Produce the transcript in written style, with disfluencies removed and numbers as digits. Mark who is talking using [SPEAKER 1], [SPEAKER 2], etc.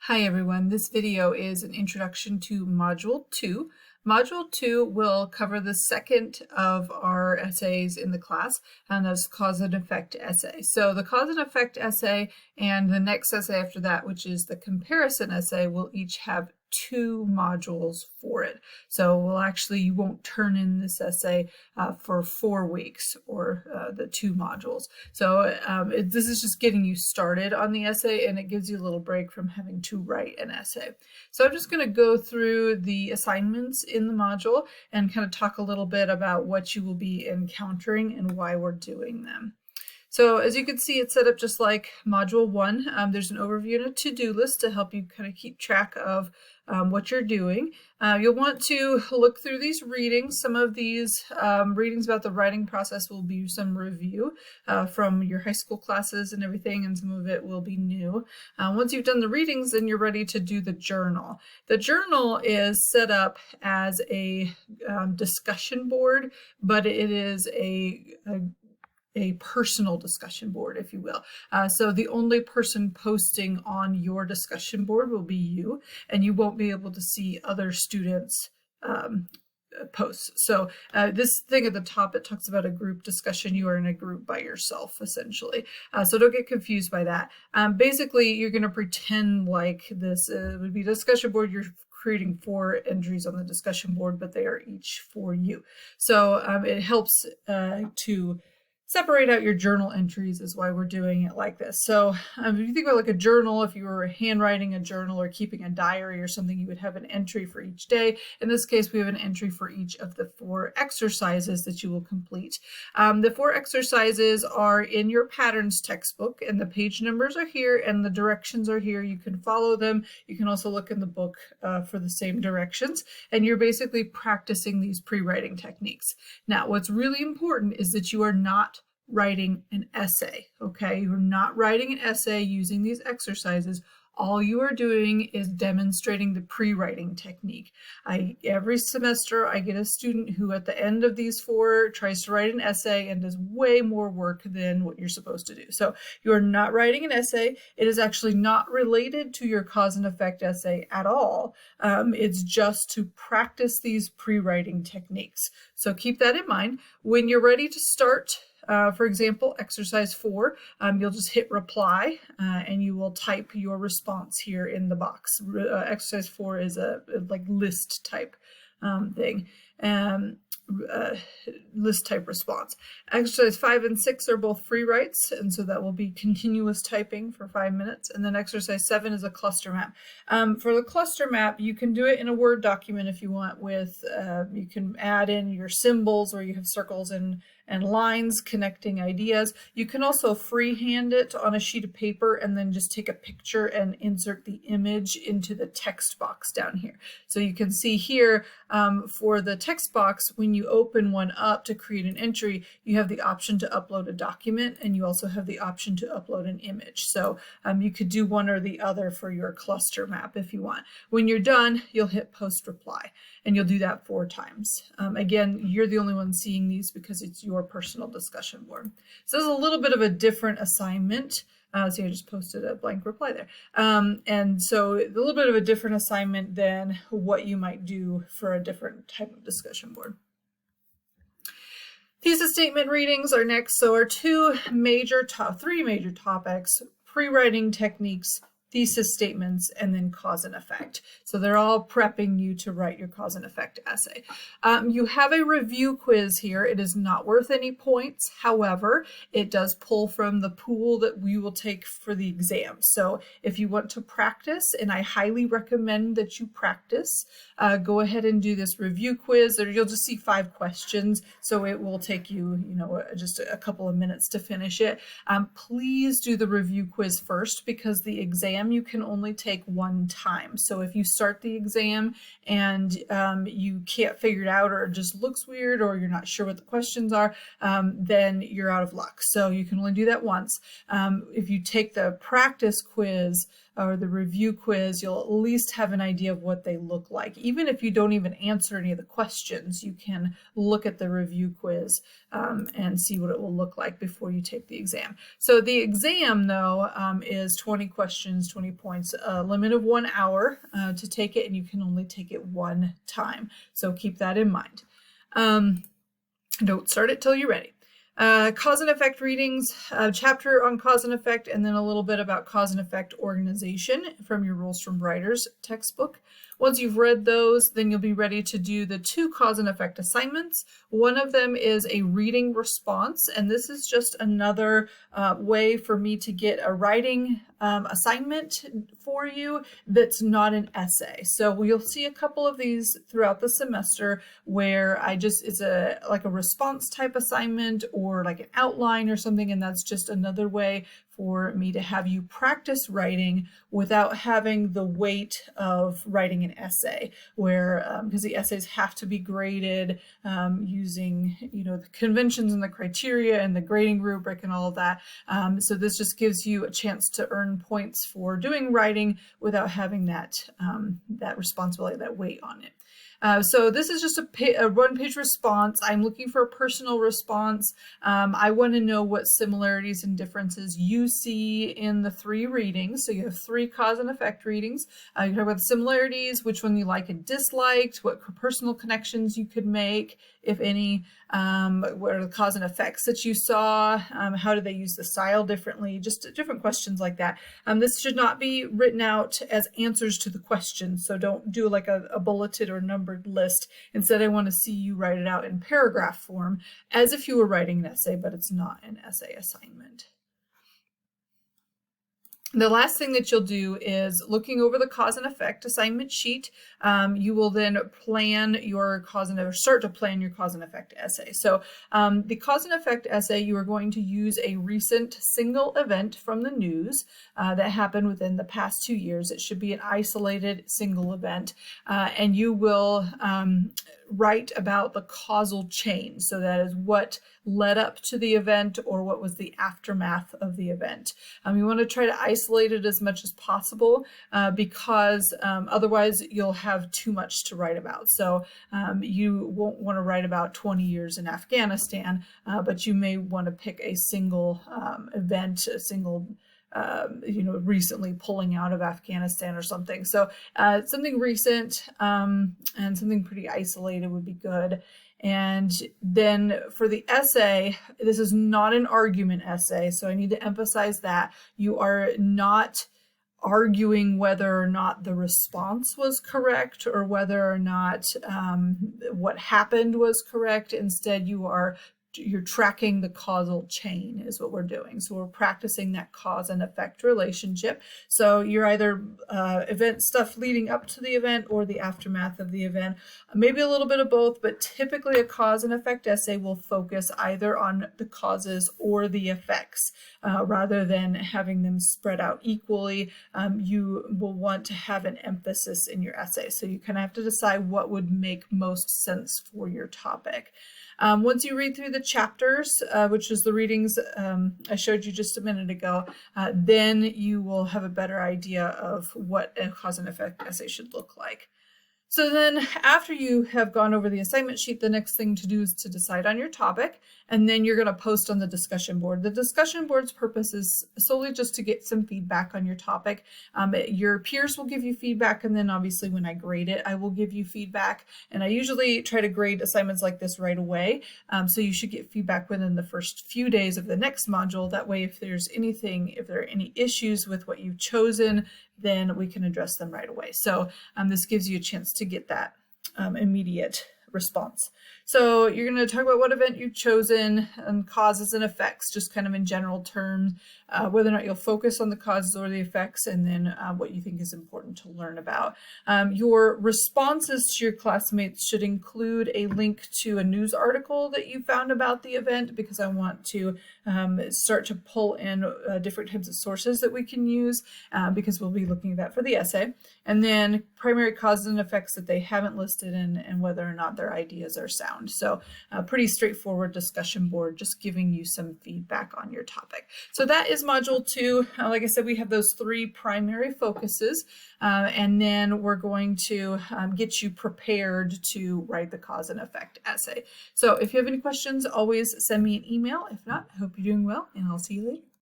[SPEAKER 1] Hi everyone, this video is an introduction to Module 2. Module 2 will cover the second of our essays in the class, and that's cause and effect essay. So the cause and effect essay and the next essay after that, which is the comparison essay, will each have 2 modules for it. So you won't turn in this essay for 4 weeks or the 2 modules. So this is just getting you started on the essay, and it gives you a little break from having to write an essay. So I'm just going to go through the assignments in the module and kind of talk a little bit about what you will be encountering and why we're doing them. So as you can see, it's set up just like Module 1. There's an overview and a to-do list to help you kind of keep track of what you're doing. You'll want to look through these readings. Some of these readings about the writing process will be some review from your high school classes and everything, and some of it will be new. Once you've done the readings, then you're ready to do the journal. The journal is set up as a discussion board, but it is a personal discussion board, if you will. So the only person posting on your discussion board will be you, and you won't be able to see other students' posts. So this thing at the top, it talks about a group discussion. You are in a group by yourself, essentially. So don't get confused by that. Basically, you're going to pretend like this would be a discussion board. You're creating 4 entries on the discussion board, but they are each for you. So it helps to separate out your journal entries is why we're doing it like this. So if you think about like a journal, if you were handwriting a journal or keeping a diary or something, you would have an entry for each day. In this case, we have an entry for each of the 4 exercises that you will complete. The 4 exercises are in your patterns textbook, and the page numbers are here and the directions are here. You can follow them. You can also look in the book for the same directions, and you're basically practicing these pre-writing techniques. Now, what's really important is that you are not writing an essay, okay? You're not writing an essay using these exercises. All you are doing is demonstrating the pre-writing technique. Every semester, I get a student who at the end of these 4 tries to write an essay and does way more work than what you're supposed to do. So you are not writing an essay. It is actually not related to your cause and effect essay at all. It's just to practice these pre-writing techniques. So keep that in mind. When you're ready to start, for example, exercise 4, you'll just hit reply and you will type your response here in the box. Exercise 4 is a like list type thing. List type response. Exercise 5 and 6 are both free writes, and so that will be continuous typing for 5 minutes. And then exercise 7 is a cluster map. For the cluster map, you can do it in a Word document if you want with, you can add in your symbols where you have circles and lines connecting ideas. You can also freehand it on a sheet of paper and then just take a picture and insert the image into the text box down here. So you can see here for the text box, when you open one up to create an entry, you have the option to upload a document, and you also have the option to upload an image. So you could do one or the other for your cluster map if you want. When you're done, you'll hit post reply, and you'll do that 4 times. Again, you're the only one seeing these because it's your personal discussion board. So this is a little bit of a different assignment. So I just posted a blank reply there. And so a little bit of a different assignment than what you might do for a different type of discussion board. Thesis statement readings are next. So our 3 major topics: pre-writing techniques, thesis statements, and then cause and effect. So they're all prepping you to write your cause and effect essay. You have a review quiz here. It is not worth any points. However, it does pull from the pool that we will take for the exam. So if you want to practice, and I highly recommend that you practice, go ahead and do this review quiz. You'll just see 5 questions, so it will take you, just a couple of minutes to finish it. Please do the review quiz first, because the exam you can only take 1 time. So if you start the exam and you can't figure it out, or it just looks weird, or you're not sure what the questions are, then you're out of luck. So you can only do that once. If you take the practice quiz, or the review quiz, you'll at least have an idea of what they look like. Even if you don't even answer any of the questions, you can look at the review quiz and see what it will look like before you take the exam. So the exam, though, is 20 questions, 20 points, a limit of 1 hour to take it, and you can only take it one time. So keep that in mind. Don't start it till you're ready. Cause and effect readings, a chapter on cause and effect, and then a little bit about cause and effect organization from your Rules from Writers textbook. Once you've read those, then you'll be ready to do the 2 cause and effect assignments. One of them is a reading response, and this is just another way for me to get a writing assignment for you that's not an essay. So you'll see a couple of these throughout the semester where it's like a response type assignment or like an outline or something, and that's just another way for me to have you practice writing without having the weight of writing an essay, where because the essays have to be graded using the conventions and the criteria and the grading rubric and all of that. So this just gives you a chance to earn points for doing writing without having that responsibility, that weight on it. So this is just a one-page response. I'm looking for a personal response. I want to know what similarities and differences you see in the 3 readings. So you have 3 cause and effect readings. You talk about the similarities, which one you like and disliked, what personal connections you could make, if any, what are the cause and effects that you saw, how do they use the style differently, just different questions like that. This should not be written out as answers to the questions, so don't do like a bulleted or numbered list. Instead, I want to see you write it out in paragraph form as if you were writing an essay, but it's not an essay assignment. The last thing that you'll do is looking over the cause and effect assignment sheet. You will then start to plan your cause and effect essay. So the cause and effect essay, you are going to use a recent single event from the news that happened within the past 2 years. It should be an isolated single event, and you will write about the causal chain. So that is what led up to the event or what was the aftermath of the event. You want to try to isolate it as much as possible because otherwise you'll have too much to write about. So you won't want to write about 20 years in Afghanistan, but you may want to pick a single event, a single recently pulling out of Afghanistan or something. So something recent and something pretty isolated would be good. And then for the essay, this is not an argument essay, so I need to emphasize that. You are not arguing whether or not the response was correct or whether or not what happened was correct. Instead, you're tracking the causal chain is what we're doing. So we're practicing that cause and effect relationship. So you're either event stuff leading up to the event or the aftermath of the event, maybe a little bit of both, but typically a cause and effect essay will focus either on the causes or the effects rather than having them spread out equally. You will want to have an emphasis in your essay. So you kind of have to decide what would make most sense for your topic. Once you read through the chapters, which is the readings I showed you just a minute ago, then you will have a better idea of what a cause and effect essay should look like. So then after you have gone over the assignment sheet, the next thing to do is to decide on your topic, and then you're going to post on the discussion board. The discussion board's purpose is solely just to get some feedback on your topic. Your peers will give you feedback, and then obviously when I grade it, I will give you feedback. And I usually try to grade assignments like this right away, so you should get feedback within the first few days of the next module. That way, if there are any issues with what you've chosen, then we can address them right away. So this gives you a chance to get that immediate response. So you're going to talk about what event you've chosen and causes and effects, just kind of in general terms, whether or not you'll focus on the causes or the effects, and then what you think is important to learn about. Your responses to your classmates should include a link to a news article that you found about the event, because I want to start to pull in different types of sources that we can use, because we'll be looking at that for the essay. And then primary causes and effects that they haven't listed and whether or not other ideas are sound. So a pretty straightforward discussion board, just giving you some feedback on your topic. So that is Module 2. Like I said, we have those 3 primary focuses, and then we're going to get you prepared to write the cause and effect essay. So if you have any questions, always send me an email. If not, I hope you're doing well, and I'll see you later.